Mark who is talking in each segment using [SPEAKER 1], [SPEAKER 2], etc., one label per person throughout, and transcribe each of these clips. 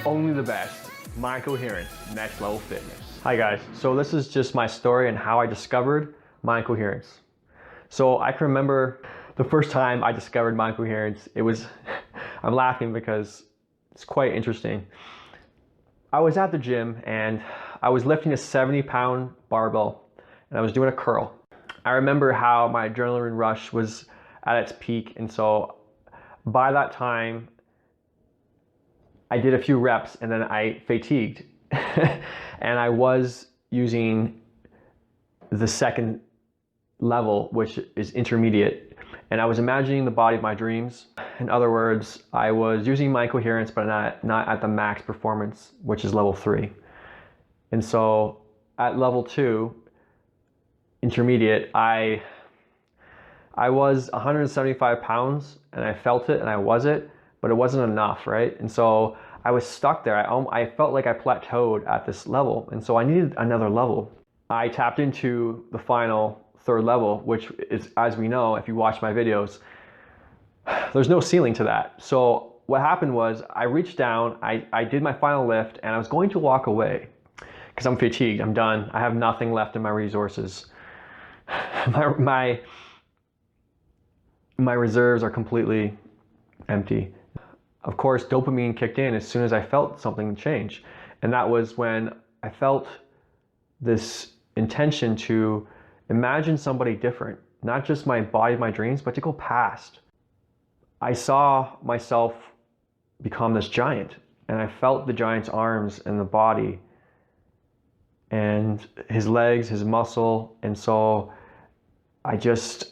[SPEAKER 1] Only the best. My Coherence, next level fitness. Hi guys, so this is just my story and how I discovered Mind Coherence. So I can remember the first time I discovered Mind Coherence, it was, I'm laughing because it's quite interesting. I was at the gym and I was lifting a 70-pound barbell and I was doing a curl. I remember how my adrenaline rush was at its peak, and so by that time I did a few reps and then I fatigued. And I was using the second level, which is intermediate. And I was imagining the body of my dreams. In other words, I was using my coherence, but not at the max performance, which is level 3. And so at level 2, intermediate, I was 175 pounds and I felt it and I was it, but it wasn't enough, right? And so I was stuck there. I felt like I plateaued at this level, and so I needed another level. I tapped into the final third level, which is, as we know, if you watch my videos, there's no ceiling to that. So what happened was I reached down, I did my final lift, and I was going to walk away because I'm fatigued, I'm done. I have nothing left in my resources. My reserves are completely empty. Of course, dopamine kicked in as soon as I felt something change. And that was when I felt this intention to imagine somebody different, not just my body, my dreams, but to go past. I saw myself become this giant, and I felt the giant's arms and the body and his legs, his muscle. And so I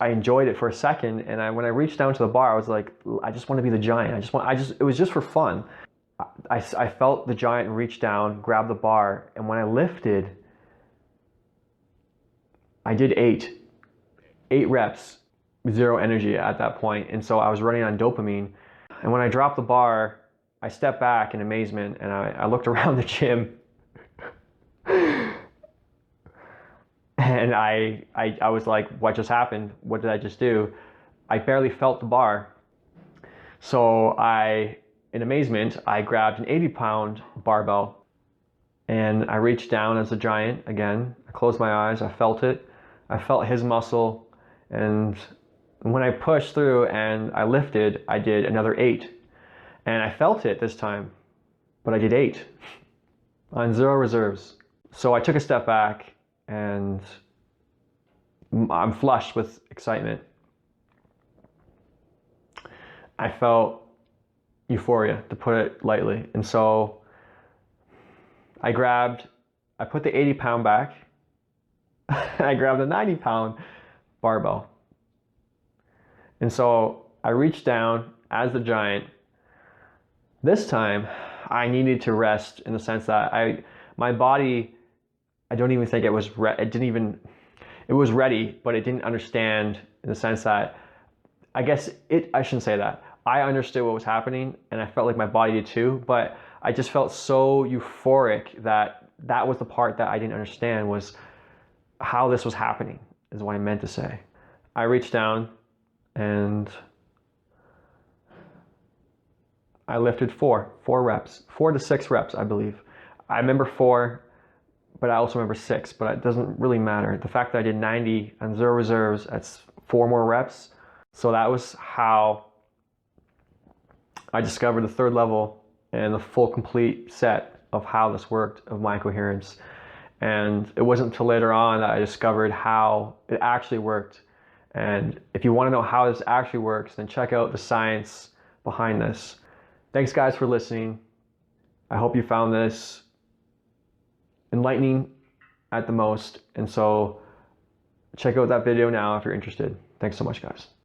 [SPEAKER 1] enjoyed it for a second, and when I reached down to the bar, I was like, I just want to be the giant. It was just for fun. I felt the giant reach down, grab the bar, and when I lifted, I did 8 reps, 0 energy at that point, and so I was running on dopamine. And when I dropped the bar, I stepped back in amazement, and I looked around the gym. And I was like, what just happened? What did I just do? I barely felt the bar. So in amazement, I grabbed an 80-pound barbell and I reached down as a giant again. I closed my eyes, I felt it. I felt his muscle, and when I pushed through and I lifted, I did another 8. And I felt it this time, but I did 8 on 0 reserves. So I took a step back, and I'm flushed with excitement. I felt euphoria, to put it lightly. And so I put the 80-pound back, I grabbed the 90-pound barbell. And so I reached down as the giant. This time I needed to rest, in the sense that my body, I don't even think it was it was ready, but it didn't understand, in the sense that, I shouldn't say that. I understood what was happening, and I felt like my body did too, but I just felt so euphoric that was the part that I didn't understand, was how this was happening, is what I meant to say. I reached down and I lifted 4 reps, 4 to 6 reps, I believe. I remember 4, but I also remember 6, but it doesn't really matter. The fact that I did 90 on 0 reserves, that's 4 more reps. So that was how I discovered the third level and the full complete set of how this worked, of my coherence. And it wasn't until later on that I discovered how it actually worked. And if you want to know how this actually works, then check out the science behind this. Thanks guys for listening. I hope you found this enlightening at the most. And so check out that video now if you're interested. Thanks so much, guys.